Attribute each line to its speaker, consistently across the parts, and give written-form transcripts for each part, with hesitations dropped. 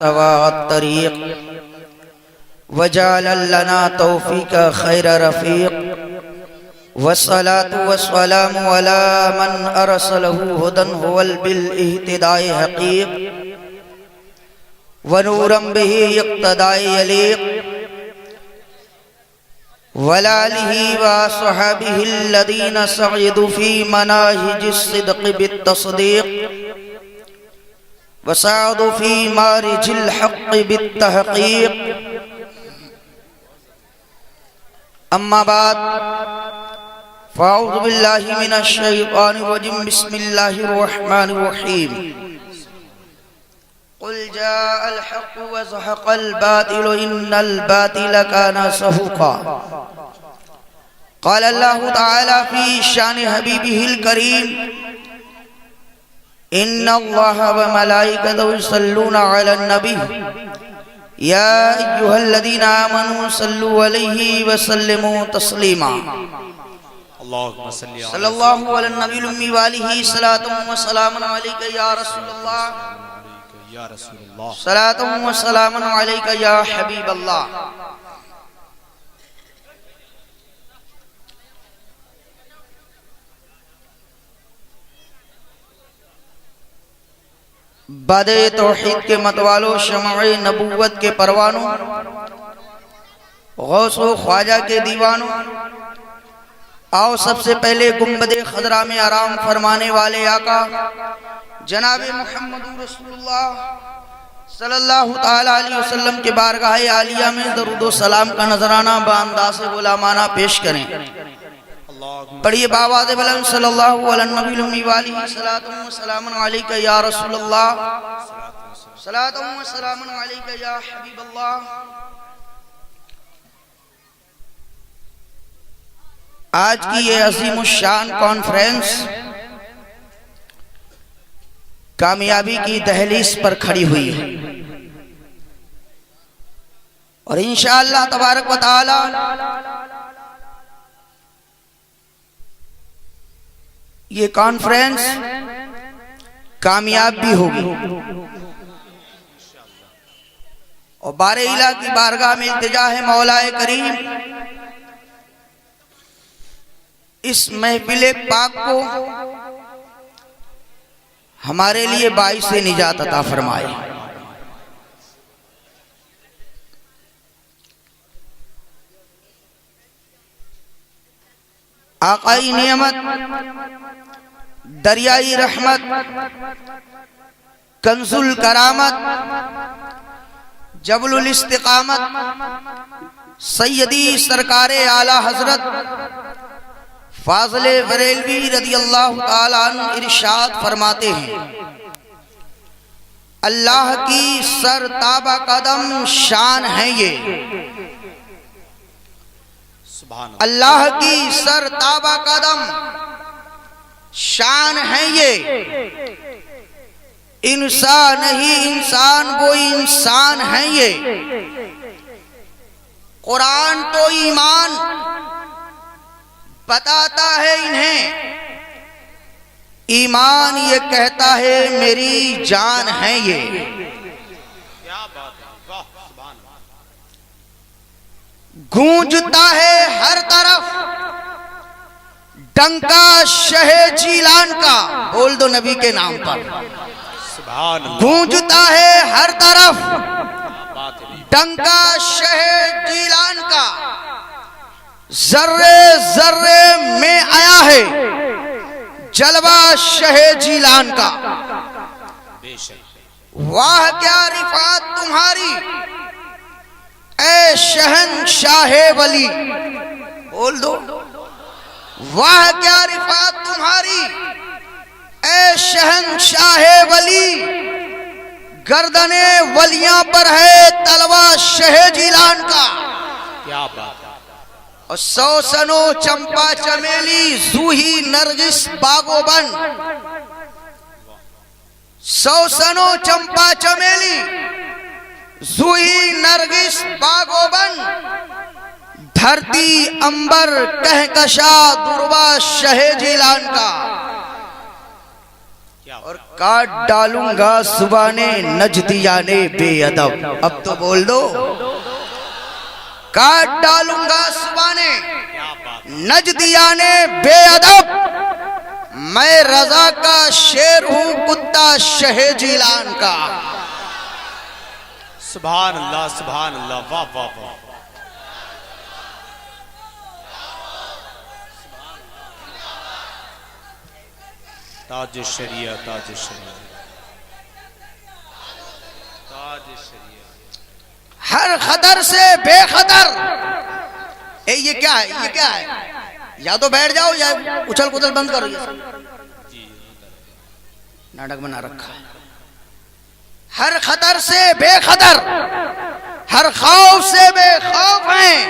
Speaker 1: तरीक़ वजअल लना तौफ़ीक़ खैर रफ़ीक़ वस्सलातु वस्सलामु अला मन अरसलहु हुदन हुवल बिल इह्तिदाए हक़ीक़ व नूरम बिही इक़्तिदाए यलीक़ वलालिही व अस्हाबिहिल्लज़ीना सअदू फ़ी मनाहिजिस सिद्क़ बित्तस्दीक़ वसादू फ़ी मारिजिल हक़्क़ बित्तहक़ीक़ अम्मा बाद फ़अऊज़ु बिल्लाहि मिनश शैतानिर रजीम बिस्मिल्लाहिर रहमानिर रहीम क़ुल जाअल हक़्क़ु व ज़हक़ल बातिलु इन्नल बातिला काना ज़हूक़ा क़ाल अल्लाहु तआला फ़ी शानि हबीबिहिल करीम इन्नल्लाहा व मलाइकतहु युसल्लूना अलन नबी या अय्युहल्लज़ीना आमनू सल्लु अलैहि व सल्लिमू तस्लीमा सल्लल्लाहु अलन नबील उम्मी व आलिहि सलातुम व सलामुन अलैका या रसूलल्लाह सलातुम व सलामुन अलैका या हबीबल्लाह। बादे तौहीद के मतवालों, शमअ नबूवत के परवानों, गौसो ख्वाजा के दीवानों, आओ सबसे पहले गुंबदे खदरा में आराम फरमाने वाले आका जनाबे मुहम्मद रसूलुल्लाह सल्लल्लाहु ताला अलैहि वसल्लम के बारगाह आलिया में दरूद व सलाम का नजराना बांदाज़ गुलामाना पेश करें। पढ़िए बावाज़ बुलंद सल्लल्लाहु अलैहि नबी उम्मी वाली सलातुम व सलामुन अलैका या रसूलल्लाह सलातुम व सलामुन अलैका या हबीबल्लाह। आज की ये अज़ीमुश्शान कॉन्फ्रेंस कामयाबी की दहलीज पर खड़ी हुई है और इंशाअल्लाह तबारक व तआला ये कॉन्फ्रेंस कामयाब भी होगी और बारे इला की बारगाह में इल्तिजा है मौलाए करीम इस महफिल पाक को हमारे लिए बाइस से निजात अता फरमाए। आकाई नियमत, दरियाई रहमत, कंजुल करामत, जबलुल इस्तिकामत सैयदी सरकारे आला हजरत फाज़िले बरेलवी रज़ियल्लाहु ताला अन्हु इरशाद फरमाते हैं, अल्लाह की सरताबा कदम शान है ये, अल्लाह की सरताबा कदम शान है ये, इंसान नहीं इंसान वो इंसान है ये, कुरान तो ईमान बताता है इन्हें, ईमान ये कहता है मेरी जान है ये। गूंजता है हर तरफ डंका शहे जीलान का, बोल दो नबी के नाम पर। गूंजता है हर तरफ डंका शहे जीलान का, जर्रे जर्रे में आया है जलवा शहे जीलान का। वाह क्या रिफात तुम्हारी ए शहंशाहे वली, बोल दो वाह क्या रिफात तुम्हारी ए शहंशाहे वली, गर्दने वलियां पर है तलवा शहे जीलान का। क्या बात और सौ सनो चंपा चमेली जूही नरगिस बागोबन, सौ सनो चंपा चमेली जूही नरगिस बागोबन, धरती अंबर कहकशा दुर्वा शहे जीलान का। और काट डालूंगा सुबाने नजदियाने बेअदब। अब तो बोल दो, काट डालूंगा सुबाने नजदियाने बेअदब। मैं रजा का शेर हूं, कुत्ता शहे जिलान का।
Speaker 2: सुभान अल्लाह, सुभान अल्लाह, वाह वाह वाह। ताज शरिया, ताज शरिया, ताज शरिया।
Speaker 1: हर खतर से बेखतर। ये क्या है, ये क्या है? या तो बैठ जाओ या उछल कुछल बंद करो। नाटक बना रखा है। हर खतर से बेखतर, हर खौफ से बेखौफ हैं।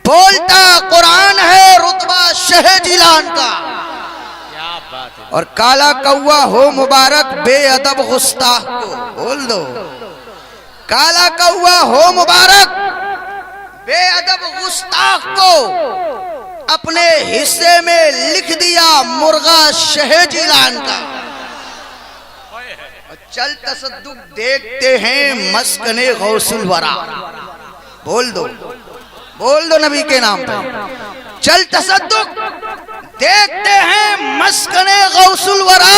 Speaker 1: बोलता कुरान है, रुतबा शह जिलान का।
Speaker 2: क्या बात है।
Speaker 1: और काला कौवा हो मुबारक बेअदब गुस्ताख को। बोल दो, काला कौवा हो मुबारक बेअदब गुस्ताख को। अपने हिस्से में लिख दिया मुर्गा शह जिलान का। चल तसद्दुक देखते हैं मस्कने गौसुल वरा। बोल दो, बोल दो नबी के नाम पे। चल तसद्दुक देखते हैं मस्कने गौसुल वरा।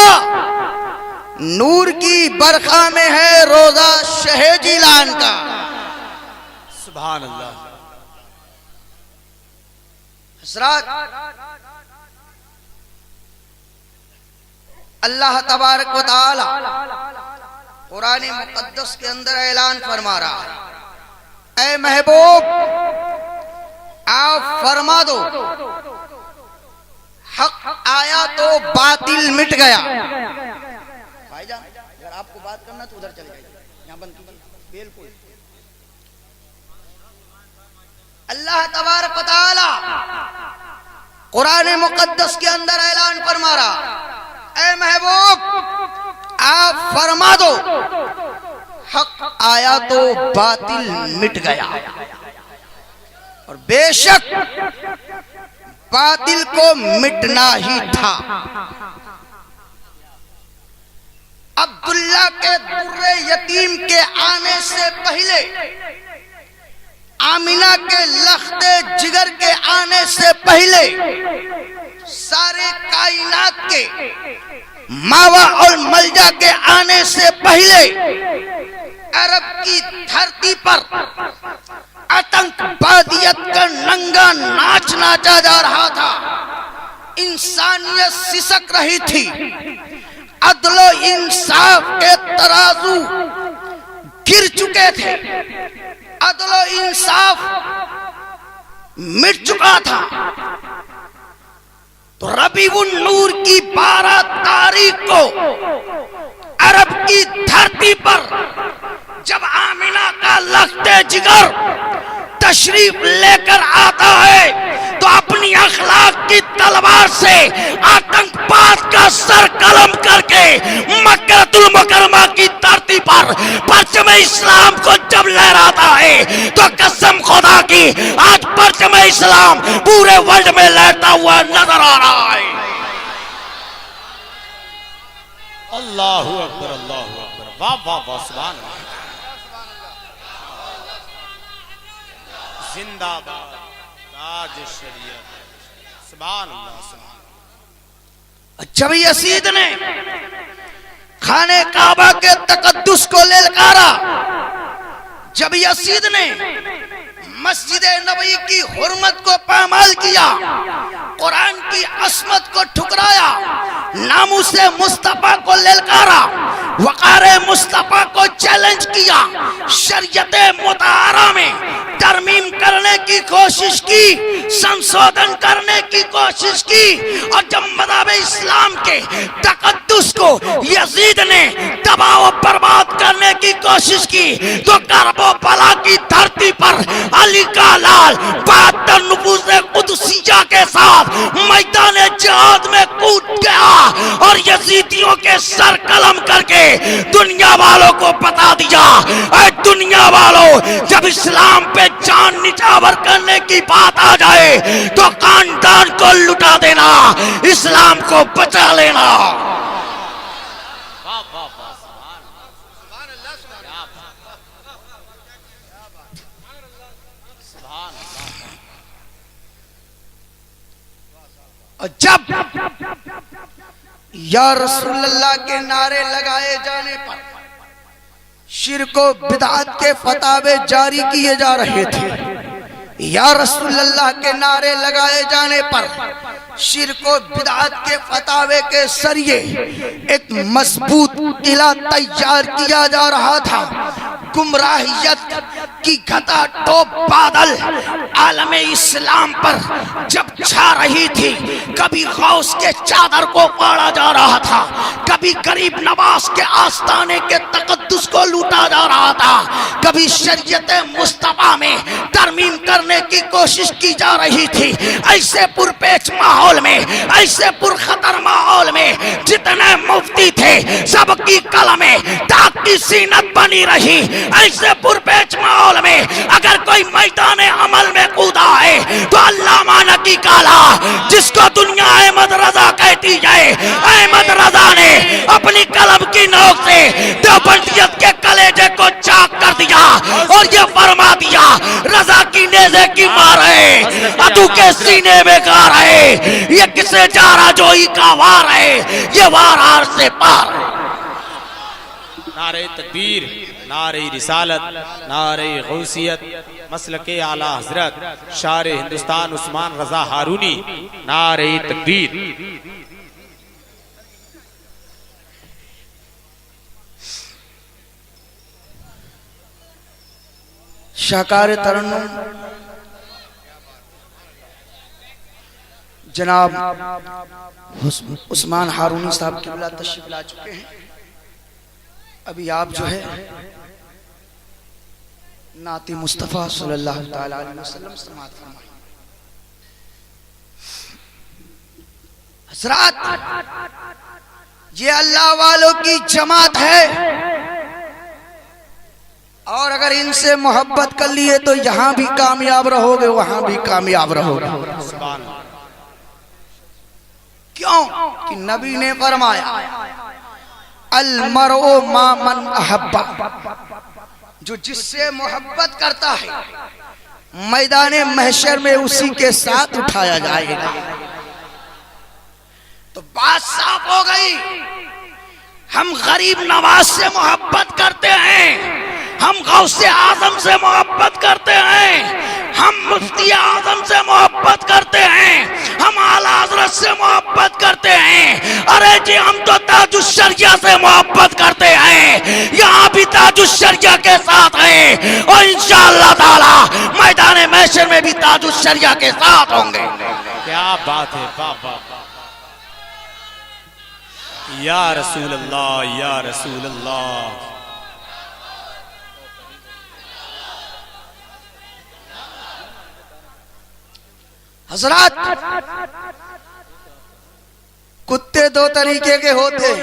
Speaker 1: नूर की बरखा में है रोजा शहे जिलान का।
Speaker 2: सुभान अल्लाह।
Speaker 1: हज़रात, अल्लाह तबारक व तआला कुरान मुक़द्दस के अंदर ऐलान फरमा रहा है, ऐ महबूब आप फरमा दो, हक आया तो बातिल मिट गया। भाईजान अगर आपको बात करना तो उधर चले जाइए, यहाँ बंद कीजिए। बिल्कुल। अल्लाह तबारक व तआला कुरान मुक़द्दस के अंदर ऐलान फरमा रहा, ऐ महबूब आप फरमा दो, हक आया तो बातिल मिट गया। और बेशक बातिल को मिटना ही था। अब्दुल्ला के दुर्रे यतीम के आने से पहले, आमिना के लख्ते जिगर के आने से पहले, सारे कायनात के मावा और मलजा के आने से पहले अरब की धरती पर आतंकवादियत का नंगा नाच नाचा जा रहा था। इंसानियत सिसक रही थी। अदलो इंसाफ के तराजू गिर चुके थे। अदलो इंसाफ मिट चुका था। तो रबीउन नूर की 12 तारीख को अरब की धरती पर जब आमिना का लख्ते जिगर तशरीफ लेकर आता है तो अपनी अखलाक की तलवार से आतंकवाद का सर कलम करके मक्कातुल मुकर्रमा की धरती पर परचम इस्लाम को जब लहराता है तो कसम खुदा की आज परचम इस्लाम पूरे वर्ल्ड में लहरता हुआ नजर आ रहा है।
Speaker 2: अल्लाहु अकबर, अल्लाहु अकबर, वाह वाह वाह, सुभान अल्लाह, जिंदाबाद, ताज शरीयत, सुभान अल्लाह, सुभान अल्लाह।
Speaker 1: जब यजीद ने खाने काबा के तकद्दुस को ललकारा, जब यजीद ने मस्जिद नबी की हुर्मत को पामाल किया, कुरान की असमत को ठुकराया, नामुसे मुस्तफा को ललकारा, वक़ारे मुस्तफा को चैलेंज किया, शरीयत मुताहरा में तरमीम करने की कोशिश की, संशोधन करने की कोशिश की, और जब मज़हब इस्लाम के तकद्दुस को यजीद ने तबाह और बर्बाद करने की कोशिश की तो करबला की धरती पर अली का लाल 72 नफूसे कुदसिया के साथ मैदान जिहाद में कूद गया और यजीदियों के सर कलम करके दुनिया वालों को बता दिया, ऐ दुनिया वालों, जब इस्लाम पे जान निछावर करने की बात आ जाए तो खानदान को लुटा देना, इस्लाम को बचा लेना। और जब या रसूल अल्लाह के नारे लगाए जाने पर शिर्क व बिदअत के फतावे जारी किए जा रहे थे, या रसूल अल्लाह के नारे लगाए जाने पर शिर्क व बिदअत के फतावे के जरिए एक मजबूत किला तैयार किया जा रहा था। गुमराहियत की घटा टोप बादल आलम इस्लाम पर जब छा रही थी, कभी गौस के चादर को फाड़ा जा रहा था, कभी गरीब नवाज के आस्ताने के तकद्दुस को लूटा जा रहा था, कभी शरीयत मुस्तफा में तरमीम करने की कोशिश की जा रही थी। ऐसे पुरपेच माहौल में, ऐसे पुरखतर माहौल में जितने मुफ्ती थे सबकी कलमें दाग की सीनत बनी रही। ऐसे पुरपेच माहौल में अगर कोई मैदान अमल में कूदा है तो अल्लामा नकी काला, जिसको दुनिया अहमद रजा कहती है, अहमद रजा ने अपनी कलम की नोक से देवबंदियत के कलेजे को चाक कर दिया और ये फरमा दिया, रजा की नेज़े की मार है, अदू के सीने में गार है, ये किसे जा रहा जोई का वार है, ये वार हार से पार।
Speaker 2: नारे तकबीर, नारे रिसालत, नारे गौसियत, मसलके आला हजरत शार हिंदुस्तान उस्मान रजा हारूनी, नारे तकबीर।
Speaker 1: शाकार तरन्नुम जनाब उस्मान हारूनी साहब किबला तशरीफ ला चुके हैं। अभी आप जो है नाती मुस्तफ़ा सल्लल्लाहु ताला अलैहि वसल्लम समाअत फरमाएं। हज़रात, ये अल्लाह वालों की जमात है और अगर इनसे मोहब्बत कर लिए तो यहां भी कामयाब रहोगे, वहां भी कामयाब रहोगे। क्यों कि नबी ने फरमाया अल मरओ मा मन अहब्बा, जो जिससे मोहब्बत करता है मैदान महशर में उसी के साथ उठाया जाएगा। तो बात साफ हो गई, हम गरीब नवाज से मोहब्बत करते हैं, हम गौसे आजम से मोहब्बत करते हैं, हम मुफ्ती आजम से मोहब्बत करते हैं, हम आला हज़रत से मोहब्बत करते हैं। अरे जी, हम तो ताजुश शरिया से मोहब्बत करते हैं, यहाँ भी ताजुश शरिया के साथ हैं और इंशाअल्लाह ताला मैदान महशर में भी ताजुश शरिया के साथ होंगे।
Speaker 2: क्या बात है, वाह वाह, या रसूल अल्लाह, या रसूल अल्लाह।
Speaker 1: हज़रात, कुत्ते दो तरीके के होते,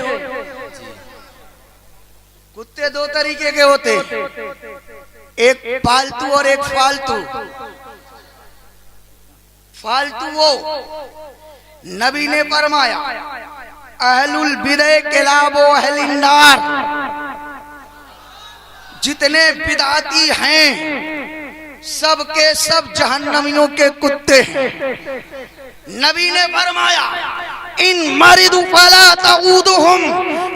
Speaker 1: कुत्ते दो तरीके के होते, एक पालतू और एक फालतू। फालतू वो नबी ने फरमाया अहलुल बिदअ किलाबो अहलिन नार, जितने बिदअती हैं सब के सब जहन्नमियों के कुत्ते हैं। नबी ने फरमाया इन मरिदु फला तऊदुहुम,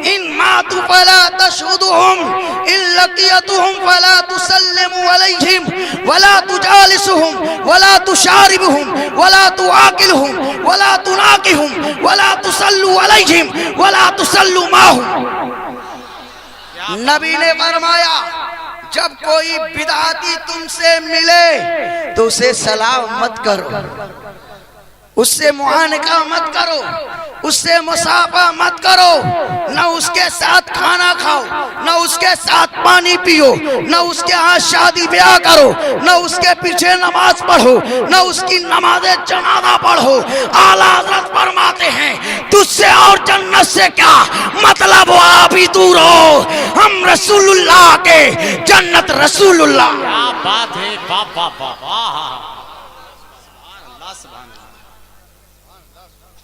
Speaker 1: इन मातु फला तशहुदुहुम, इन लकियतुहुम फला तुसल्लिमु अलैहिम वला तुजालिसुहुम वला तुशारिबुहुम वला तुआकिलुहुम वला तुनाकिहुम वला तुसल्लु अलैहिम वला तुसल्लु माहुम। नबी ने फरमाया जब कोई बिदअती तुमसे मिले तो उसे सलाम मत करो, उससे मुआनका मत करो, उससे मुसाफा मत करो, न उसके साथ खाना खाओ, न उसके साथ पानी पियो, न उसके यहाँ शादी ब्याह करो, न उसके पीछे नमाज पढ़ो, न उसकी नमाज़े जनाजा पढ़ो। आला हज़रत फरमाते हैं तुझसे और जन्नत से क्या मतलब, वो आप ही दूर हो, हम रसूलुल्लाह के, जन्नत रसूलुल्लाह।
Speaker 2: क्या बात है, वाह वाह वाह वाह।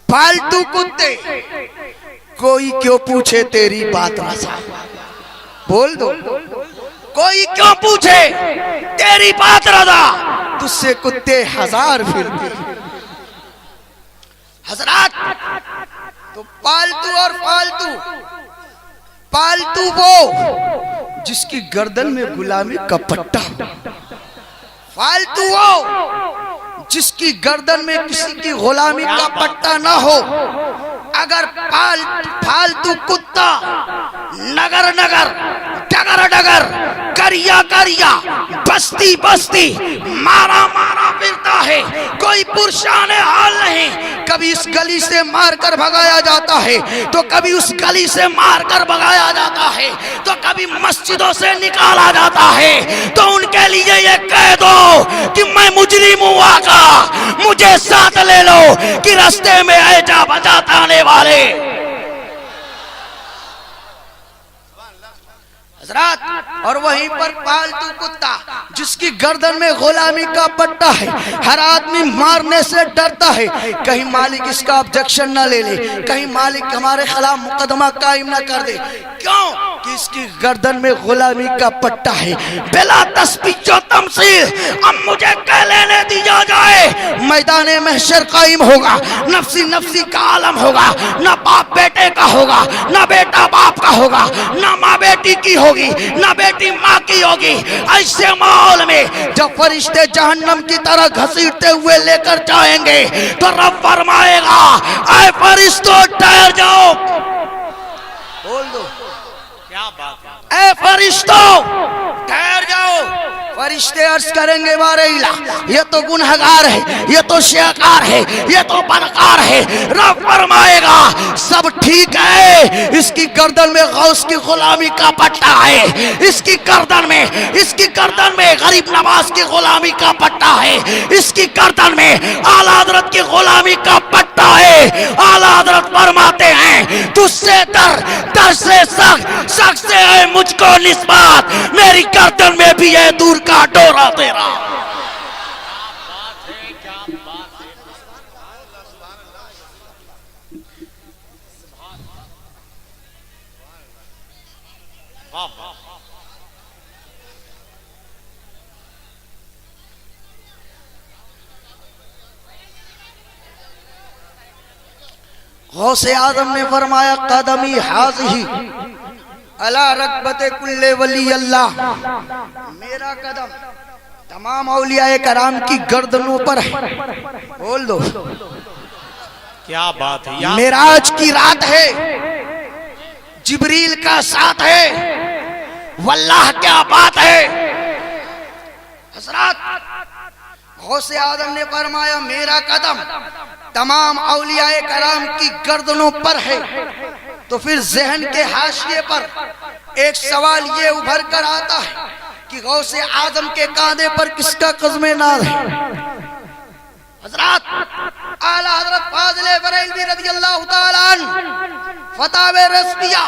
Speaker 1: फालतू कुत्ते, कोई क्यों पूछे तेरी बात रजा, बोल दो, कोई क्यों पूछे तेरी बात रजा, तुझसे कुत्ते हजार फिरते। हजरात, तो पालतू और फालतू, पालतू वो जिसकी गर्दन में गुलामी का पट्टा, फालतू वो जिसकी गर्दन में किसी की गुलामी का पट्टा ना हो। अगर फालतू कुत्ता नगर नगर, डगर डगर, करिया करिया, बस्ती बस्ती, मारा मारा फिरता है, कोई पुरशान हाल नहीं, कभी इस गली से मारकर भगाया जाता है, तो कभी उस गली से मारकर भगाया जाता है, तो कभी मस्जिदों से निकाला जाता है, तो उनके लिए ये कह दो कि मैं मुजरिम हूँ आका, मुझे साथ ले लो कि रास्ते में ऐजा बजाता आने वाले। हजरात, और वहीं पर पालतू कुत्ता जिसकी गर्दन में गुलामी का पट्टा है, हर आदमी मारने से डरता है, कहीं मालिक इसका ऑब्जेक्शन ना ले ले, कहीं मालिक हमारे खिलाफ मुकदमा कायम ना कर दे। क्यों? कि इसकी गर्दन में गुलामी का पट्टा है। बिला तस्बीह व तमसील, अब मुझे कह लेने दिया जाए, मैदाने महशर कायम होगा, नफ्सी नफ्सी का आलम होगा, ना बाप बेटे का होगा, ना बेटा बाप का होगा, ना माँ बेटी की होगी, ना बेटी माँ की होगी। ऐसे माहौल में जब फरिश्ते जहन्नम की तरह घसीटते हुए लेकर जाएंगे, तो रब फरमाएगा, ऐ फरिश्तों ठहर जाओ। बोल दो,
Speaker 2: क्या बात है?
Speaker 1: ऐ फरिश्तों ठहर जाओ। फरिश्ते अर्ज करेंगे, वारे इला, ये तो गुनहगार है, ये तो शेकार है, ये तो बदकार है। रब फरमाएगा, सब ठीक है, इसकी गर्दन में गौस की गुलामी का पट्टा है, इसकी गर्दन में गरीब नवाज की गुलामी का पट्टा है, इसकी गर्दन में आला हज़रत की गुलामी का पट्टा है। आला हज़रत फरमाते हैं, तुझसे दर से सख्त से है मुझको निस्बत, मेरी गर्दन में भी है दूर का डोरा तेरा। गौसे आजम ने फरमाया, कदमी हाज़िही अला रकबते कुल्ले वली अल्लाह, मेरा कदम तमाम औलियाए कराम की गर्दनों पर है। बोल दो,
Speaker 2: क्या बात है?
Speaker 1: मेराज की रात है, जिब्रील का साथ है, वल्लाह क्या बात है। हजरत गौसे आजम ने फरमाया, मेरा कदम तमाम औलियाए कराम की गर्दनों पर है। तो फिर जहन के हाशिए पर एक सवाल ये उभर कर आता है कि गौसे आजम के कांधे पर किसका कज़्मे नाज़ है। हजरत आला हजरत फाज़िल बरेलवी रज़ियल्लाहु ताला अन्हु फतावे रज़विया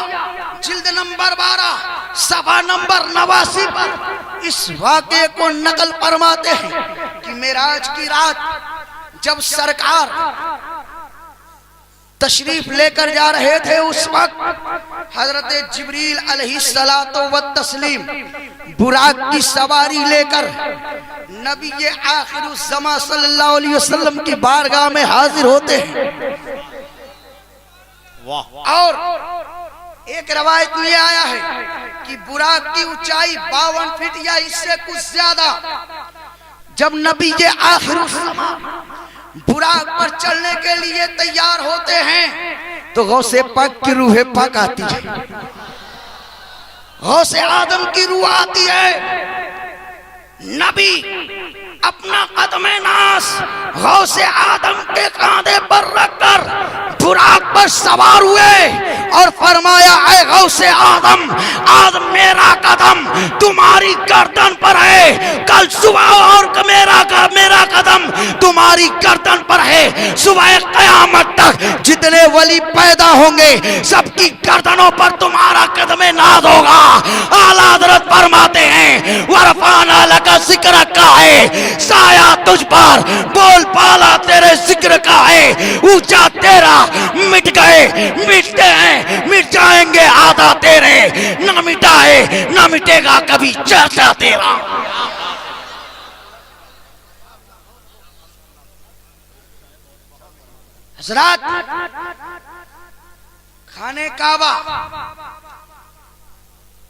Speaker 1: जिल्द नंबर 12 सफ़ा नंबर 89 पर इस वाक़े को नकल फरमाते हैं कि मेराज की रात जब सरकार तशरीफ लेकर जा रहे थे, उस वक्त हजरत जिब्रील अलैहिस्सलातो व तस्लीम बुराक की सवारी लेकर नबी आखिरुज़्ज़मा सल्लल्लाहु अलैहि वसल्लम की बारगाह में हाजिर होते हैं। और एक रवायत में आया है कि बुराक की ऊंचाई 52 फीट या इससे कुछ ज्यादा। जब नबी आखिरुज़्ज़मा बुराक पर चलने के लिए तैयार होते हैं, तो गौसे पाक की रूह पाक आती है, गौसे आदम की रूह आती है। नबी अपना कदमे नास गौसे आदम के कांधे पर रखकर बुराक पर सवार हुए और फरमाया, ऐ गौसे आदम, आज मेरा कदम तुम्हारी गर्दन पर है, कल सुबह और मेरा कदम तुम्हारी गर्दन पर है। सुबह क़यामत तक जितने वली पैदा होंगे सबकी गर्दनों पर तुम्हारा कदमे नाज होगा। आला हज़रत फरमाते हैं, वरफ़ाना लका ज़िक्र का है, साया तुझ पर बोल पाला तेरे जिक्र का है। ऊंचा तेरा मिट गए, मिटते हैं, मिट जाएंगे आधा तेरे, ना मिटा है ना मिटेगा कभी चर्चा तेरा। हजरत खाने काबा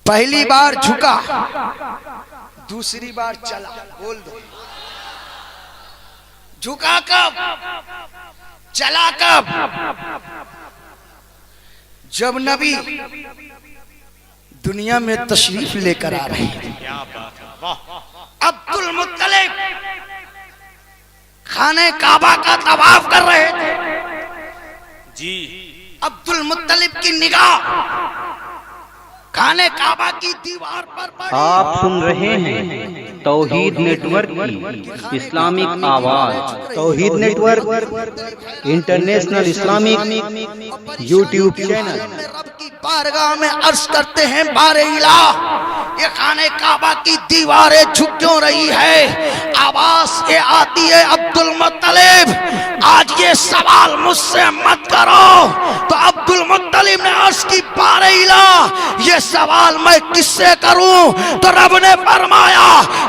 Speaker 1: पहली बार झुका, दूसरी बार चला। बोल दो, झुका कब, चला कब? जब नबी दुनिया में तशरीफ लेकर आ रहे थे। अब्दुल मुत्तलिब खाने काबा का तवाफ कर रहे थे
Speaker 2: जी।
Speaker 1: अब्दुल मुत्तलिब की निगाह खाने काबा की दीवार पर पड़ी।
Speaker 3: आप सुन रहे हैं तौहीद नेटवर्क की इस्लामिक आवाज। Tauheed network international Islamic YouTube channel.
Speaker 1: रब की बारगाह में अर्ज करते हैं, बारे इलाह, ये खाने काबा की दीवारें झुक क्यों रही है? आवाज ये आती है, अब्दुल मुत्तलिब आज ये सवाल मुझसे मत करो। तो अब्दुल मुत्तलिब ने अर्ज की, बारे इलाह, ये सवाल मैं किससे करूं? तो रब ने फरमाया,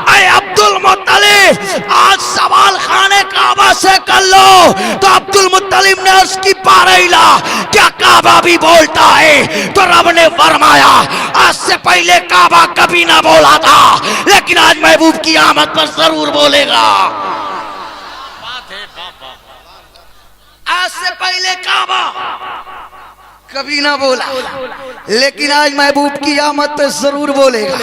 Speaker 1: ऐ अब्दुल मुत्तलिब आज सवाल खाने काबा से कर लो। तो अब्दुल मुत्तलिब ने अर्ज की, बारे इलाह, क्या काबा भी बोलता है? तो रब ने फरमाया, आज से पहले काबा कभी ना बोला था, लेकिन आज महबूब की आमद पर जरूर बोलेगा। आज से पहले काबा कभी ना बोला, लेकिन आज महबूब की आमद पे जरूर बोलेगा।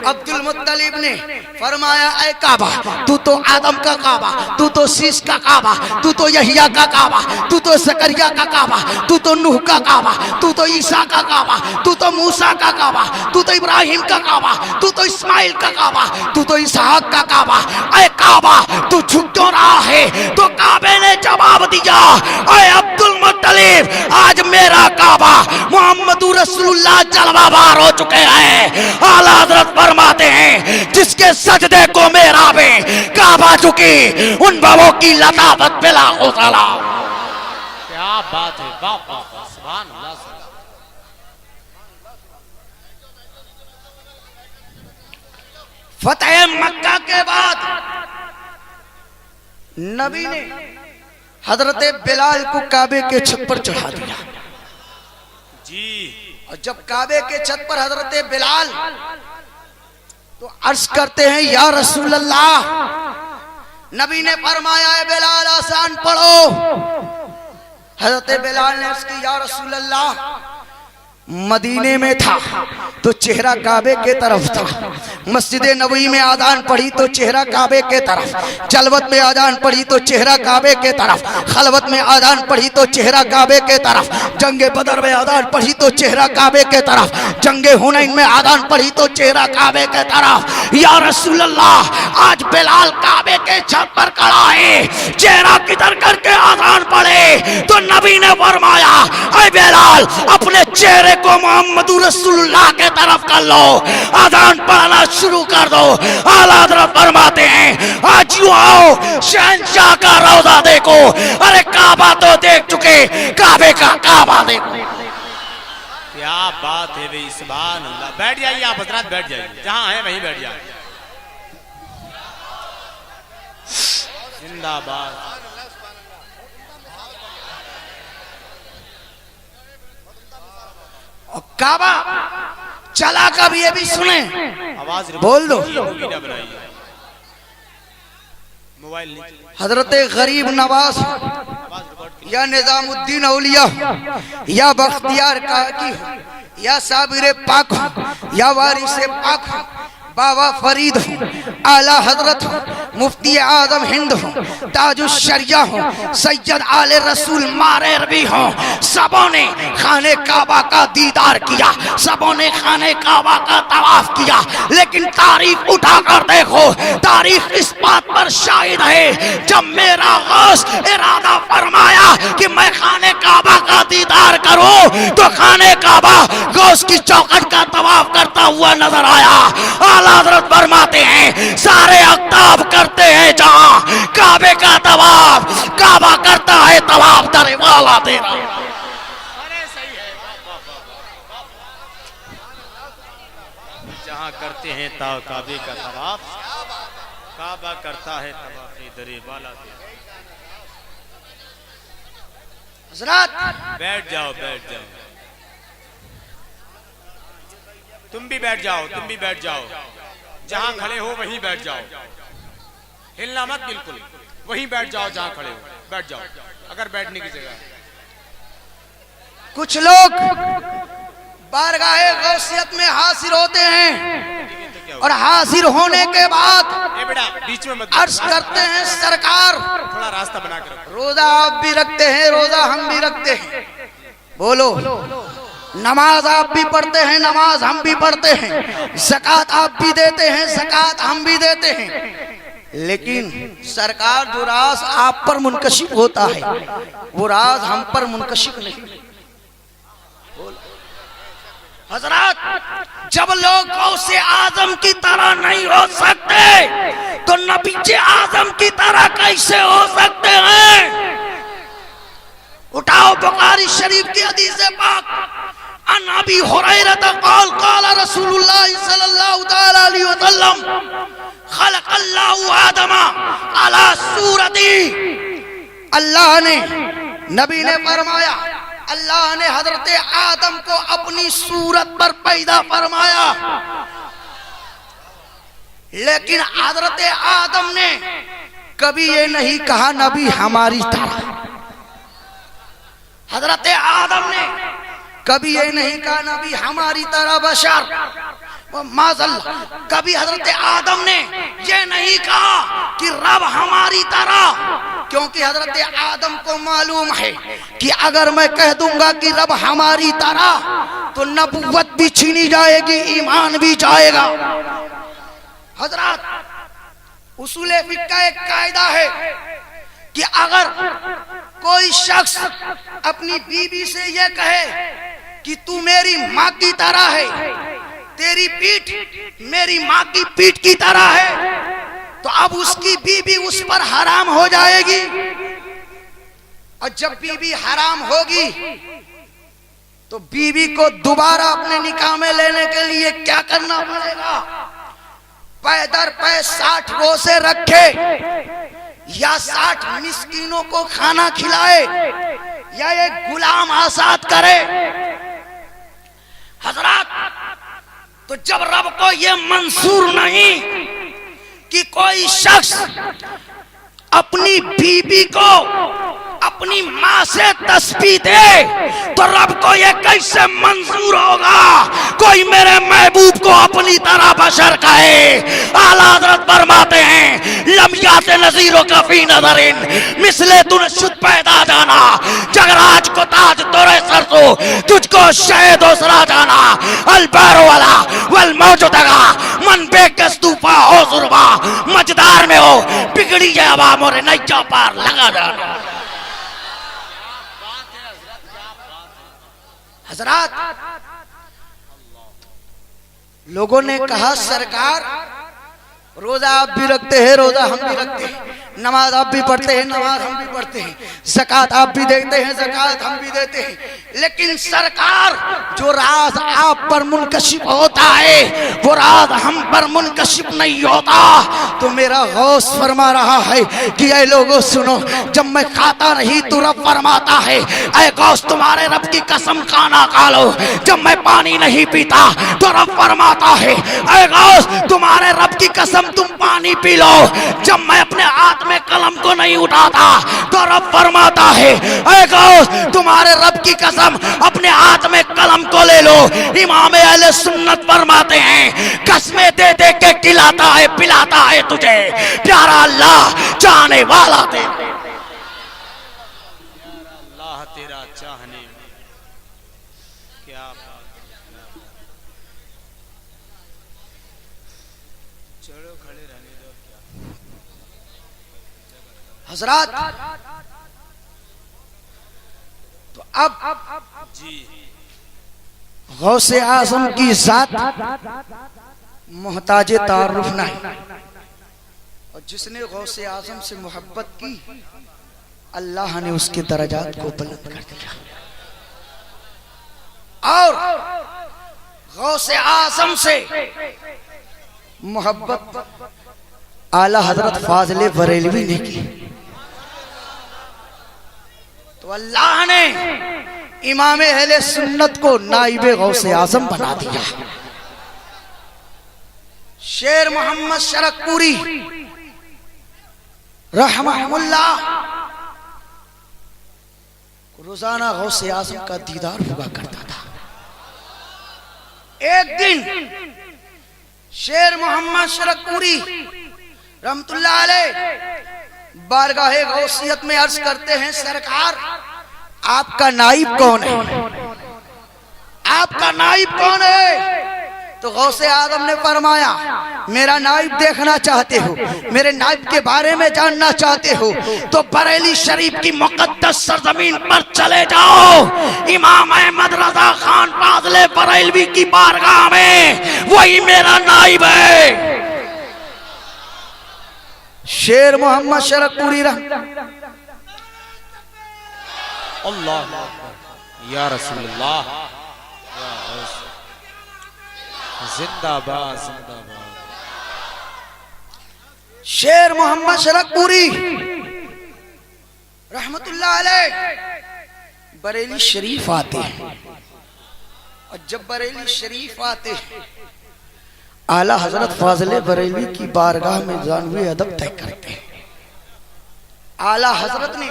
Speaker 1: अब्दुल मुत्तलिब ने फरमाया, ऐ काबा, तू तो आदम का काबा, तू तो शीश का काबा, तू तो यहिया का काबा, तू तो जकरिया का काबा, तू तो नूह का काबा, तू तो ईसा का काबा, तू तो मूसा का काबा, तू तो इब्राहिम का काबा, तू तो इस्माइल का काबा, तू तो इसहाक का काबा। ऐ काबा तू झुक क्यों रहा है? तो काबे ने जवाब दिया, ऐ अब्दुल मुत्तलिब आज मेरा काबा मोहम्मदुर रसूलुल्लाह जलवाबार हो चुके हैं। आला हज़रत फरमाते हैं, जिसके सजदे को मेरा में काबा चुकी, उन बाबों की लताफत पे लाखों सलाम।
Speaker 2: क्या बात है, वाह वाह, सुभान अल्लाह।
Speaker 1: फतेह मक्का के बाद नबी ने हजरत बिलाल को काबे के छत पर चढ़ा दिया
Speaker 2: जी।
Speaker 1: और जब काबे के छत पर हजरत बिलाल तो अर्ज करते हैं, या रसूल अल्लाह, नबी ने फरमाया, है बिलाल आसान पढ़ो। हजरत बिलाल ने अर्ज की, या रसूल अल्लाह, मदीने में था तो चेहरा काबे के तरफ था, मस्जिद नबवी में आदान पढ़ी तो चेहरा काबे के तरफ, जलवत में आदान पढ़ी तो चेहरा काबे के तरफ, खलवत में आदान पढ़ी तो चेहरा काबे के तरफ, जंगे बदर में आदान पढ़ी तो चेहरा काबे के तरफ, जंगे हुनैन में आदान पढ़ी तो चेहरा काबे के तरफ। या रसूल अल्लाह आज बिलाल काबे के छत पर खड़ा है, चेहरा किधर करके आदान पढ़े? तो नबी ने फरमाया, ऐ बिलाल अपने चेहरे को मोहम्मदुर रसूलुल्लाह के तरफ कर लो, आदान पढ़ना शुरू कर दो। आला हज़रत फरमाते हैं, आज यूं आओ शहंशाह का रौजा देखो। अरे काबा तो देख चुके, काबे का काबा देखो।
Speaker 2: क्या बात है भाई, सुभान अल्लाह। बैठ जाइए आप हजरत, बैठ जाइए, जहां है वहीं बैठ जाइए। जिंदाबाद।
Speaker 1: और काबा चला कब, ये भी सुने,
Speaker 2: आवाज
Speaker 1: बोल दो।
Speaker 2: मोबाइल
Speaker 1: हजरत गरीब नवाज या निजामुद्दीन औलिया या बख्तियार काकी या साबिर पाक या वारिस पाक, बाबा फरीद हो, आला हजरत हो, मुफ्ती आजम हिंद हो, ताजुश शरिया हो, सैयद आले रसूल मारे रबी हो, सबों ने खाने काबा का दीदार किया, सबों ने खाने काबा का तवाफ किया। लेकिन तारीख उठाकर देखो, तारीख इस बात पर शाहिद है, जब मेरा गौस इरादा फरमाया कि मैं खाने काबा का दीदार करूं, तो खाने काबा गौस की चौखट का तवाफ करता हुआ नजर आया। हज़रत फरमाते हैं, सारे अख्ताब करते हैं जहां काबे का तवाफ, काबा करता है तवाफ दरे वाला तेरा।
Speaker 2: अरे सही है, जहां करते हैं काबे का तवाफ, काबा करता है तवाफ दरे वाला तेरा।
Speaker 1: हजरत
Speaker 2: बैठ जाओ, बैठ जाओ, तुम भी बैठ जाओ, तुम भी बैठ जाओ, जहां खड़े हो वहीं बैठ जाओ, हिलना मत, बिल्कुल वहीं बैठ जाओ जहां खड़े हो, बैठ जाओ अगर बैठने की जगह।
Speaker 1: कुछ लोग बारगाहे गौसियत में हाजिर होते हैं और हाजिर होने के बाद
Speaker 2: बेटा बीच में मत,
Speaker 1: अर्ज करते हैं सरकार
Speaker 2: थोड़ा रास्ता बना कर रखो।
Speaker 1: रोजा आप भी रखते हैं, रोजा हम भी रखते हैं, बोलो नमाज आप भी पढ़ते हैं, नमाज हम भी पढ़ते हैं, ज़कात आप भी देते हैं, ज़कात हम भी देते हैं, लेकिन सरकार जो राज आप पर मुनकशिफ होता है वो राज हम पर मुनकशिफ नहीं। हजरत जब लोग गौसे आजम की तरह नहीं हो सकते तो नबी आजम की तरह कैसे हो सकते हैं? उठाओ बुखारी शरीफ की हदीस पाक, अन अबी हुरैरा क़ाल क़ाल रसूलुल्लाह सल्लल्लाहु तआला अलैहि वसल्लम खलक़ल्लाहु आदम अला सूरती। अल्लाह ने, नबी ने फरमाया, अल्लाह ने हजरत आदम को अपनी सूरत पर पैदा फरमाया, लेकिन हजरत आदम ने कभी ये नहीं कहा नबी हमारी तरह। हजरत आदम ने कभी ये नहीं कहा नबी हमारी तरह बशर, माज़अल्लाह कभी हजरत आदम ने ये नहीं कहा कि रब हमारी तरह, क्योंकि हजरत आदम को मालूम है कि अगर मैं कह दूंगा कि रब हमारी तरह तो नबुव्वत भी छीनी जाएगी, ईमान भी जाएगा। हजरत उसूले फिक़्ह का एक कायदा है कि अगर कोई शख्स अपनी बीवी से यह कहे कि तू मेरी माँ की तरह है, तेरी पीठ मेरी माँ की पीठ की तरह है, तो अब उसकी बीवी उस पर हराम हो जाएगी, और जब बीवी हराम होगी तो बीवी को दोबारा अपने निकाह में लेने के लिए क्या करना पड़ेगा? पै दर पै 60 रोज़े रखे, या 60 मिस्कीनों को खाना खिलाए, या एक गुलाम आजाद करे। हजरत तो जब रब को ये मंजूर नहीं कि कोई शख्स अपनी बीबी को अपनी माँ से तस्बीह दे, तो रब को ये कैसे मंजूर होगा कोई मेरे महबूब को अपनी तरह बशर कहे? आला हज़रत फरमाते हैं लम्यात नज़ीरो का फी नज़रिन मिसले तूने शुद्ध पैदा जाना, जगराज को ताज तोरे सरसो तुझको शहद ओसरा जाना, अलबारो वाला वल मौजूदगा मन बेकस तूफा हो जुर्बा मजदार में हो बिगड़ी जाए हवा मोरे नैया पार लगा जाना। हजरत लोगों ने कहा सरकार रोजा आप भी रखते हैं, रोजा हम भी रखते हैं, नमाज आप भी पढ़ते हैं, नमाज हम भी पढ़ते हैं, ज़कात आप भी देते हैं, ज़कात हम भी देते हैं, लेकिन सरकार जो राज आप पर मुनकशिफ होता है वो राज हम पर मुनकशिफ नहीं होता। तो मेरा गौस फरमा रहा है कि ऐ लोगों सुनो, जब मैं खाता नहीं तो रब फरमाता है ऐ गौस तुम्हारे रब की कसम खाना खा लो, जब मैं पानी नहीं पीता तो रब फरमाता है ऐ गौस तुम्हारे रब की कसम तुम पानी पी लो, जब मैं अपने हाथ में कलम को नहीं उठाता तो रब फरमाता है ऐ गौस तुम्हारे रब की कसम अपने हाथ में कलम को ले लो। इमाम अहले सुन्नत फरमाते हैं कसमें दे दे के खिलाता है पिलाता है तुझे प्यारा अल्लाह चाहने वाला दे,
Speaker 2: अल्लाह तेरा चाहने क्या चलो खड़े रहने दो।
Speaker 1: हजरत तो अब
Speaker 2: जी
Speaker 1: गौसे आज़म की जात मोहताजे तारुफ नहीं, और जिसने गौसे आज़म से मोहब्बत की अल्लाह ने उसके दर्जात को बुलंद कर दिया, और गौसे आज़म से मोहब्बत आला हजरत फाजिले बरेलवी ने की। तो अल्लाह ने इमाम अहले सुन्नत को नाइबे गौसे आजम बना दिया। शेर मोहम्मद शरकपुरी रहमहुल्लाह रोजाना गौसे आजम का दीदार हुआ करता था। एक दिन शेर मोहम्मद शरकपुरी रहमतुल्लाह अलैह बारगाहे गौसियत में अर्ज करते हैं, सरकार आपका नाइब कौन है? आपका नाइब कौन है? तो गौसे आजम ने फरमाया, मेरा नाइब देखना चाहते हो, मेरे नाइब के बारे में जानना चाहते हो तो बरेली शरीफ की मुकद्दस सरजमीन पर चले जाओ। इमाम अहमद रजा खान फाजले बरेलवी की बारगाह में वही मेरा नाइब है। शेर मोहम्मद शरकपुरी
Speaker 2: अल्लाह या रसूलुल्लाह, जिंदाबाद जिंदाबाद।
Speaker 1: शेर मोहम्मद शरकपुरी रहमतुल्लाह अलैह बरेली शरीफ आते हैं और जब बरेली शरीफ आते हैं आला हजरत फाजले बरेली की बारगाह में जानवी अदब तय करते हैं। आला हजरत ने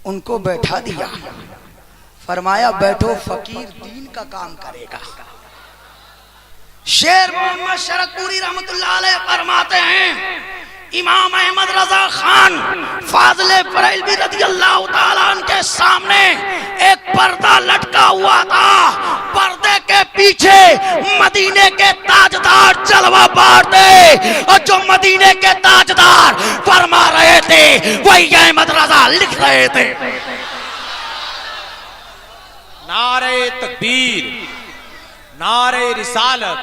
Speaker 1: उनको बैठा दिया, फरमाया बैठो, फकीर दीन का काम करेगा। शेर मोहम्मद शरकपुरी रहमतुल्लाह अलैह फरमाते हैं, इमाम अहमद रजा खान फाजले बरेलवी रदियल्लाहु ताला अन्हु के सामने एक पर्दा लटका हुआ था। पर्दे के पीछे मदीने के ताजदार जलवा बारते और जो मदीने के ताजदार फरमा रहे थे वही अहमद रजा लिख रहे थे।
Speaker 2: नारे तकबीर, नारे रिसालत,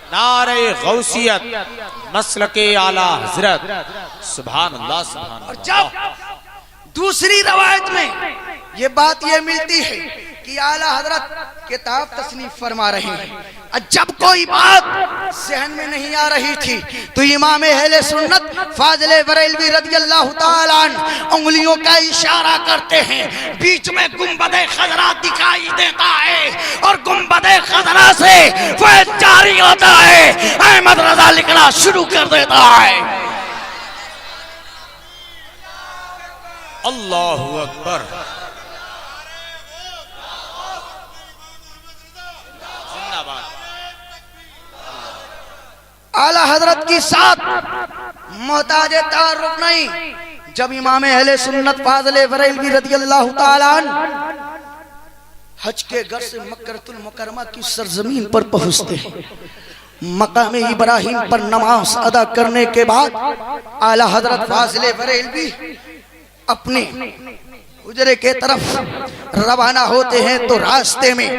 Speaker 2: नारे गौसियत, मसलके आला हजरत, सुभान अल्लाह सुभान अल्लाह।
Speaker 1: और जब दूसरी रवायत में ये बात ये मिलती है कि आला हजरत किताब तसनीफ फरमा रहे हैं और जब कोई बात जहन में नहीं आ रही थी तो इमाम अहले सुन्नत फाजले बरेलवी रदियल्लाहु ताला अन्हु उंगलियों का इशारा करते हैं। बीच में गुंबदे खजरा दिखाई देता है और गुंबदे खजरा से फैज जारी होता है। अहमद रजा लिखना शुरू कर देता है।
Speaker 2: अल्लाहु अकबर।
Speaker 1: आला हजरत की साथ मोहताज तारुफ नहीं। जब इमाम अहले सुन्नत फाजले बरेलवी रदियल्लाहु ताला अन्हु हज के घर से मक्कतुल मुकर्रमा की सरजमीन पर पहुंचते हैं, मकाम इब्राहिम पर नमाज अदा करने के बाद आला हजरत फाजले बरेलवी अपने हुजरे के तरफ रवाना होते हैं तो रास्ते में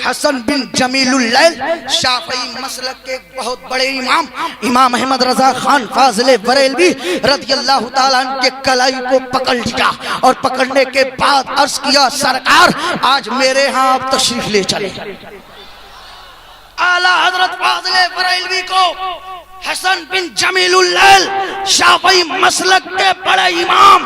Speaker 1: हसन बिन जमीलुल्लैल शाफई मसलक के बहुत बड़े इमाम इमाम अहमद रजा खान फाजले बरेलवी रदियल्लाहु ताला अन्हु के कलाई को पकड़ लिया और पकड़ने के बाद अर्ज किया, सरकार आज मेरे यहाँ आप तशरीफ ले चले। आला हजरत फाजले बरेलवी को हसन बिन जमीलुल्लैल शाफई मसलक के बड़े इमाम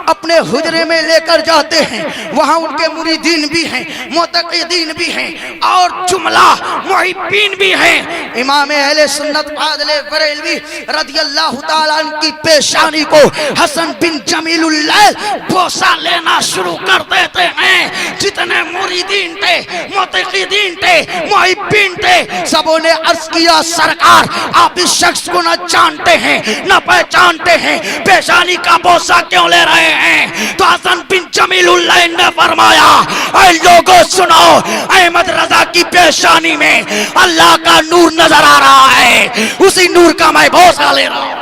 Speaker 1: अपने हुजरे में लेकर जाते हैं। वहां उनके मुरीदीन भी हैं, मुतक़ीदीन भी हैं और जुमला मुहिब्बीन भी हैं। इमाम अहले सुन्नत फाजले बरेलवी रदियल्लाहु ताला अन्हु की पेशानी को हसन बिन जमीलुल्लैल बोसा लेना शुरू कर देते हैं। जितने मुरीदीन थे, मुतक़ीदीन थे, मुहिब्बीन थे, सबों ने अर्ज किया, सरकार आप इस शख्स को न जानते हैं न पहचानते हैं, पेशानी का बोसा क्यों ले रहे हैं? तो हसन बिन जमीलुल्लैल ने फरमाया, ऐ लोगों सुनो, अहमद रजा की पेशानी में अल्लाह का नूर नजर आ रहा है, उसी नूर का मैं बोसा ले रहा हूं।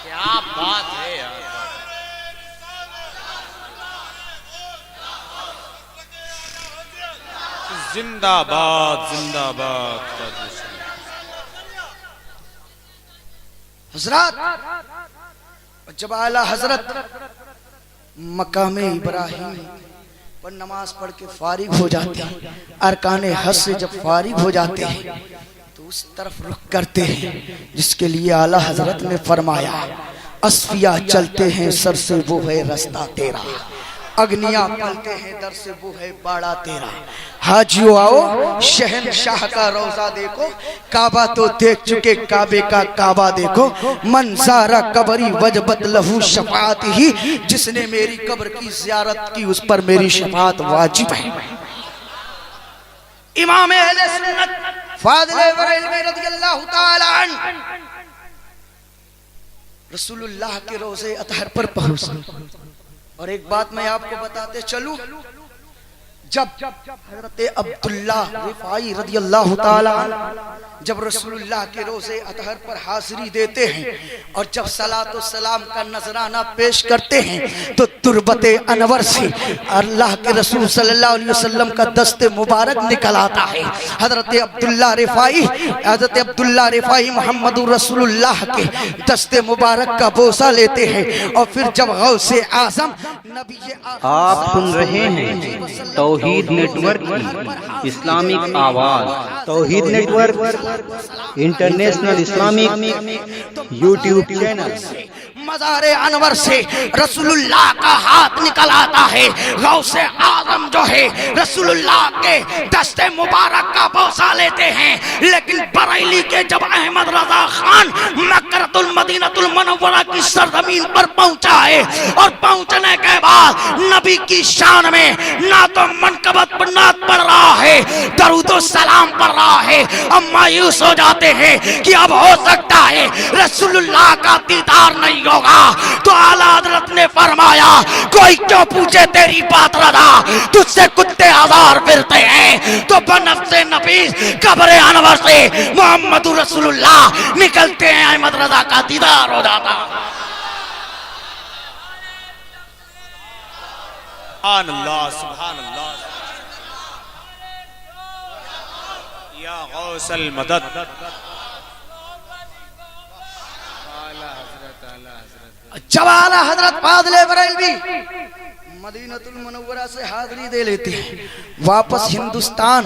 Speaker 2: क्या बात है यार। जिंदाबाद जिंदाबाद।
Speaker 1: हजरत जब आला हजरत मकाम इब्राहिम पर नमाज पढ़ के फारिग हो जाते हैं, अरकाने हज से जब फारिग हो जाते हैं तो उस तरफ रुख करते हैं जिसके लिए आला हजरत ने फरमाया, असफिया चलते हैं सर से वो है रास्ता तेरा। अग्नियां पलते हैं दर से, वो है बाड़ा तेरा। हाजियो आओ शहनशाह का रोजा देखो, काबा तो देख चुके काबे का काबा देखो। मंजारा कबरी वजबत लहू शफात ही, जिसने मेरी कब्र की ज़ियारत की उस पर मेरी शफात वाजिब है। इमाम अहले सुन्नत फाज़िल बरेलवी रज़ियल्लाहु ताला अन्हु रसूलुल्लाह के रोज़े अतहर पर पहुंचे। और एक बात मैं आपको बताते चलूं, जब हजरत अब्दुल्ला रिफाई रज़ियल्लाहु ताला जब रसूलुल्लाह के रोज़े अतहर पर हाजिरी देते हैं और जब सलातो सलाम का नजराना पेश करते हैं, तो तुरबते अनवर से अल्लाह के रसूल सल्लल्लाहु अलैहि वसल्लम का दस्ते मुबारक निकल आता है। हजरत अब्दुल्ला रिफाई मोहम्मदुर रसूलुल्लाह के दस्ते मुबारक का बोसा लेते हैं। और फिर जब गौसे आज़म नबी
Speaker 3: आप सुन रहे हैं तौहीद नेटवर्क की इस्लामिक आवाज। Tauheed network international Islamic YouTube channel.
Speaker 1: मज़ारे अनवर से रसूलुल्लाह का हाथ निकल आता है। गौसे आज़म जो है रसूलुल्लाह के दस्ते मुबारक का बोसा लेते हैं। लेकिन बरेली के जब अहमद रजा खान मक्कतुल मदीनतुल मुनव्वरा की सरजमीन पर पहुंचा है, और पहुंचने के बाद नबी की शान में ना तो मनकबत पर नात पढ़ रहा है, दरूदो सलाम पढ़ रहा है। अब मायूस हो जाते हैं कि अब हो सकता है रसूलुल्लाह का दीदार नहीं होगा। तो आला हज़रत ने फरमाया, कोई क्यों पूछे तेरी बात रज़ा, तुझसे कुत्ते हजार फिरते हैं। तो बनफ्से नफीस कब्र अनवर से मोहम्मद रसूलुल्लाह निकलते हैं, अहमद रज़ा का दीदार हो जाता।
Speaker 2: सुभान अल्लाह, सुभान अल्लाह, या गौसल मदद।
Speaker 1: जब आला हजरत फाज़िल बरेलवी मदीनतुल मुनव्वरा से हाजिरी दे लेते हैं, वापस हिंदुस्तान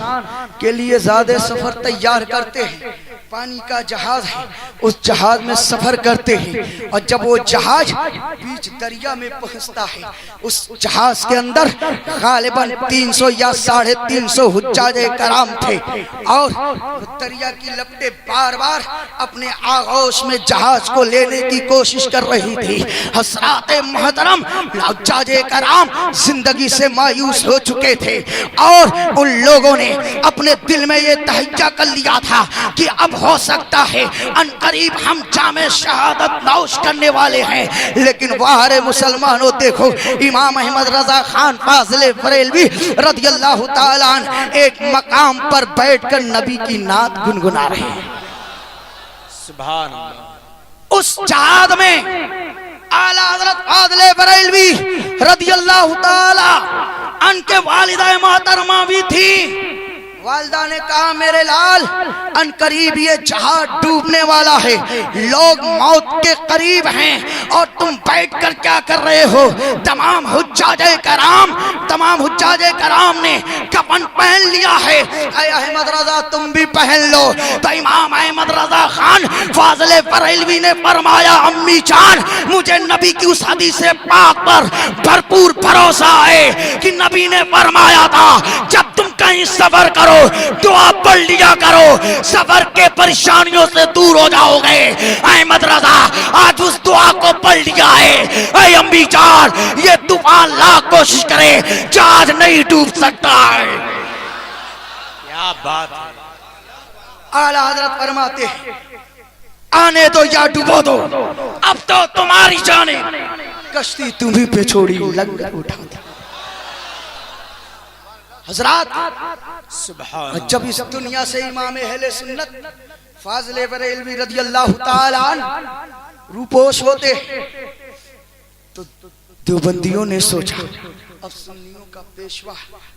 Speaker 1: के लिए ज़्यादा सफर तैयार करते हैं। पानी का जहाज है, उस जहाज में सफर करते हैं। और जब वो जहाज बीच दरिया में पहुंचता है, उस जहाज के अंदर गालिबन 300 या 350 हुज्जाजे कराम थे। और दरिया की लपटें बार बार अपने आगोश में जहाज को लेने की कोशिश कर रही थी। हज़रात मोहतरम हुज्जाजे कराम जिंदगी से मायूस हो चुके थे, और उन लोगों ने अपने दिल में ये तहैया कर लिया था कि अब हो सकता है अनकरीब हम जामे शहादत नौश करने वाले हैं। लेकिन वाह रे मुसलमानों, देखो इमाम अहमद रजा खान फाज़िल बरेलवी रज़ियल्लाहु ताला अन्हु एक मकाम पर बैठकर नबी की नात गुनगुना रहे हैं।
Speaker 2: सुभान अल्लाह।
Speaker 1: उस जहाज में आला हज़रत फाज़िल बरेलवी रज़ियल्लाहु ताला अन्हु के वालिदा मोहतरमा भी थी। वालिदा ने कहा, मेरे लाल अनकरीब ये जहाज डूबने वाला है, लोग मौत के करीब हैं, और तुम बैठकर क्या कर रहे हो। तमाम हुज्जाजे कराम ने कफन पहन लिया है। ऐ अहमद रजा तुम भी पहन लो। तो इमाम अहमद रजा खान फाज़िल बरेलवी ने फरमाया, अम्मी जान, मुझे नबी की उस हदीस पाक पर भरपूर भरोसा है कि नबी ने फरमाया था, जब तुम कहीं सफर करो दुआ पढ़ लिया करो, सफर के परेशानियों से दूर हो जाओगे। अहमद रजा आज उस दुआ को पढ़ लिया है। ऐ अम्मी जान, ये तूफान लाख कोशिश करे जहाज नहीं डूब सकता है।
Speaker 2: क्या बात है।
Speaker 1: आला हज़रत फरमाते हैं, आने दो या डुबो दो, अब तो तुम्हारी जाने, कश्ती तुम्ही पे छोड़ी लंगर उठा दी। हजरात,
Speaker 2: सुभान।
Speaker 1: जब इस दुनिया से इमाम अहले सुन्नत फाज़िल बरेलवी रज़ियल्लाहु ताला अन्हु रूपोश होते, तो देवबंदियों ने सोचा अब सुन्नियों का पेशवा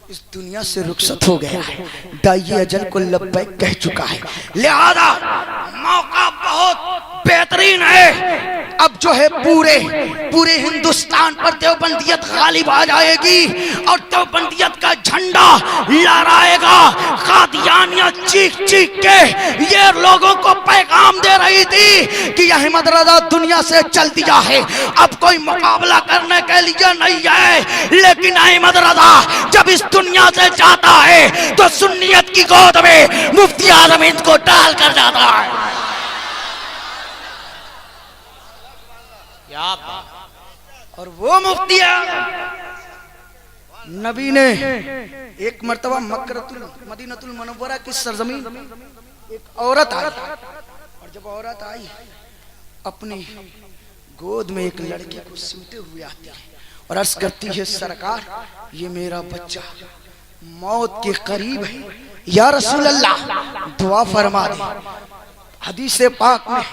Speaker 1: इस दुनिया से रुखसत हो गया है, दाई अजल को लब्बैक कह चुका है, लिहाजा मौका बहुत बेहतरीन है। अब जो है पूरे हिंदुस्तान पर देवबंदियत गालिब आ जाएगी और देवबंदियत का झंडा लहराएगा। कादियानियत चीख चीख के ये लोगों को पैगाम दे रही थी कि अहमद रजा दुनिया से चल दिया है, अब कोई मुकाबला करने के लिए नहीं है। लेकिन अहमद रजा जब इस दुनिया से जाता है तो सुन्नियत की गोद में मुफ्ती आजम हिंद को डाल कर जाता है।
Speaker 2: क्या बात।
Speaker 1: और वो मुफ्ती नबी ने एक मर्तबा मदीनतुल मुनव्वरा की सरजमीन एक औरत आई, और जब औरत आई अपनी गोद में एक लड़के को सिमटे हुए आती है और अर्ज करती है, सरकार ये मेरा बच्चा मौत के करीब है, या रसूल अल्लाह दुआ फरमा दे। हदीस पाक में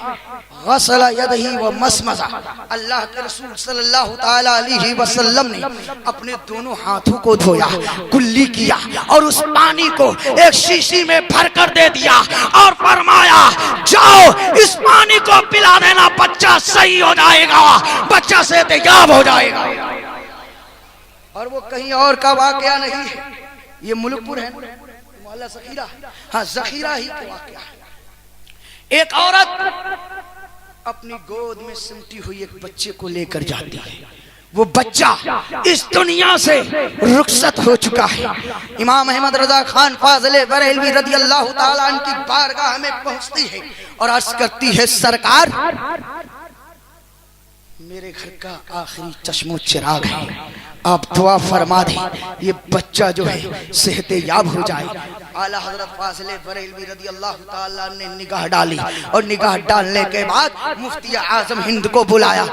Speaker 1: गसला यदही व मसमसा, अल्लाह के रसूल सल्लल्लाहु ताला अलैहि वसल्लम ने अपने दोनों हाथों को धोया, कुल्ली किया और उस पानी को एक शीशी में भर कर दे दिया और फरमाया, जाओ इस पानी को पिला देना, बच्चा सही हो जाएगा, बच्चा सेहतयाब हो जाएगा। और वो कहीं और का वाकया नहीं है, ये मुल्कपुर है, मोहल्ला ज़खीरा, हाँ ज़खीरा ही का वाकया है। एक औरत अपनी गोद में सिमटी हुई एक बच्चे को लेकर जाती है, वो बच्चा इस दुनिया से रुखसत हो चुका है। इमाम अहमद रजा खान फाज़िले बरेलवी रदी अल्लाह ताला अन्हु की बारगाह में पहुंचती है और अर्ज करती है, सरकार मेरे घर का आखिरी चश्मो चिराग है, आप दुआ फरमा दें ये बच्चा जो है सेहतयाब हो जाए। आला हजरत फाज़िले बरेलवी रदी अल्लाह ताला ने निगाह डाली और निगाह डालने के बाद मुफ्ती आजम हिंद को बुलाया,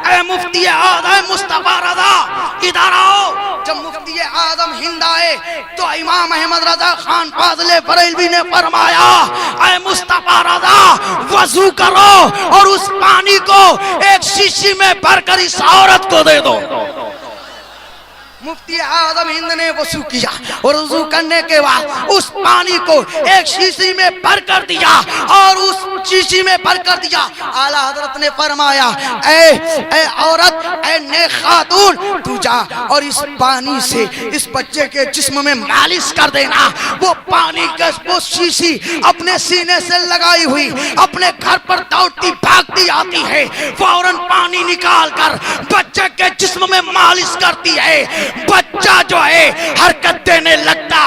Speaker 1: ए मुफ्ती आजम मुस्तफा रजा इधर आओ। जब मुफ्ती आजम हिंद आए तो इमाम अहमद रजा खान फाज़िले बरेलवी ने फरमाया, ए मुस्तफा रजा वजू करो और उस पानी को एक शीशी में भरकर इस औरत को दे दो। मुफ्ती आजम हिंद ने वजू किया और वजू करने के बाद उस पानी को एक शीशी में भर कर दिया और उस शीशी में भर कर दिया। आला हजरत ने फरमाया, ए औरत, ए नेक खातून, तू जा और इस पानी से इस बच्चे के जिस्म में मालिश कर देना। वो पानी का वो शीशी अपने सीने से लगाई हुई अपने घर पर दौड़ती भागती आती है, फौरन पानी निकाल कर बच्चे के जिस्म में मालिश करती है। बच्चा जो है हरकत देने लगता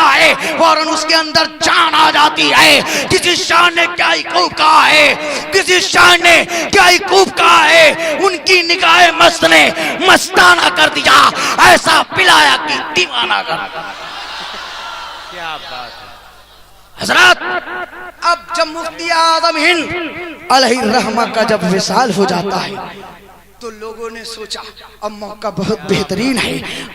Speaker 1: है, फौरन उसके अंदर जान आ जाती है। किसी शान ने क्या ही खूब कहा है, उनकी निगाहे मस्त ने मस्ताना कर दिया, ऐसा पिलाया कि दीवाना कर दिया।
Speaker 2: क्या बात है
Speaker 1: हजरत। अब जब मुफ्ती आजम हिंद अलैहि रहमा का जब विसाल हो जाता है तो लोगों ने सोचा अब मौका बहुत बेहतरीन है,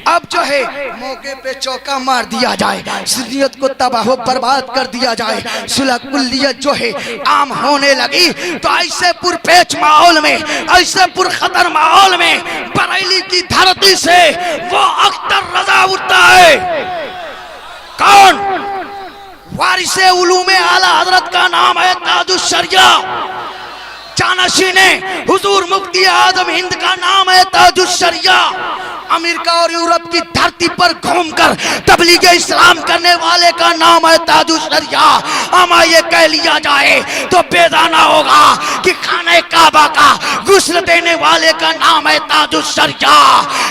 Speaker 1: अब जो है मौके पे चौका मार दिया जाए, सुन्नियत को तबाह बर्बाद कर दिया जाए। सुलह कुल्लियत जो है आम होने लगी तो ऐसे पुरपेच माहौल में, ऐसे पुरखतर माहौल में बरेली की धरती से वो अख्तर रजा उठता है। कौन? वारिसे उलूमे आला हजरत का नाम है ताजुश शरिया, जानशीने हुजूर मुफ्ती आजम हिंद का नाम है ताजुश शरिया। अमेरिका और यूरोप की धरती पर घूमकर तबलीग इस्लाम करने वाले का नाम है ताजुश शरिया। अमा ये कह लिया जाए तो बेदाना होगा कि खाने काबा का गुस्ल देने वाले का नाम है ताजुश शरिया।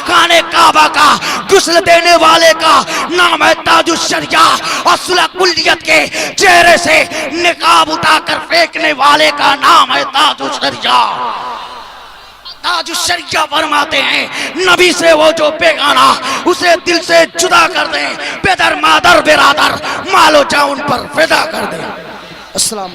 Speaker 1: खाने काबा का गुस्ल देने वाले का नाम है ताजुश शरिया। और सुलह कुल्लियत के चेहरे से निकाब उठाकर फेंकने वाले का नाम है ताजुश शरिया। ताजुश शरिया फरमाते हैं, नबी से वो जो बेगाना उसे दिल से जुदा कर दे, बेदर मादर बिरादर मालो जा उन पर फिदा कर दे। अस्सलाम।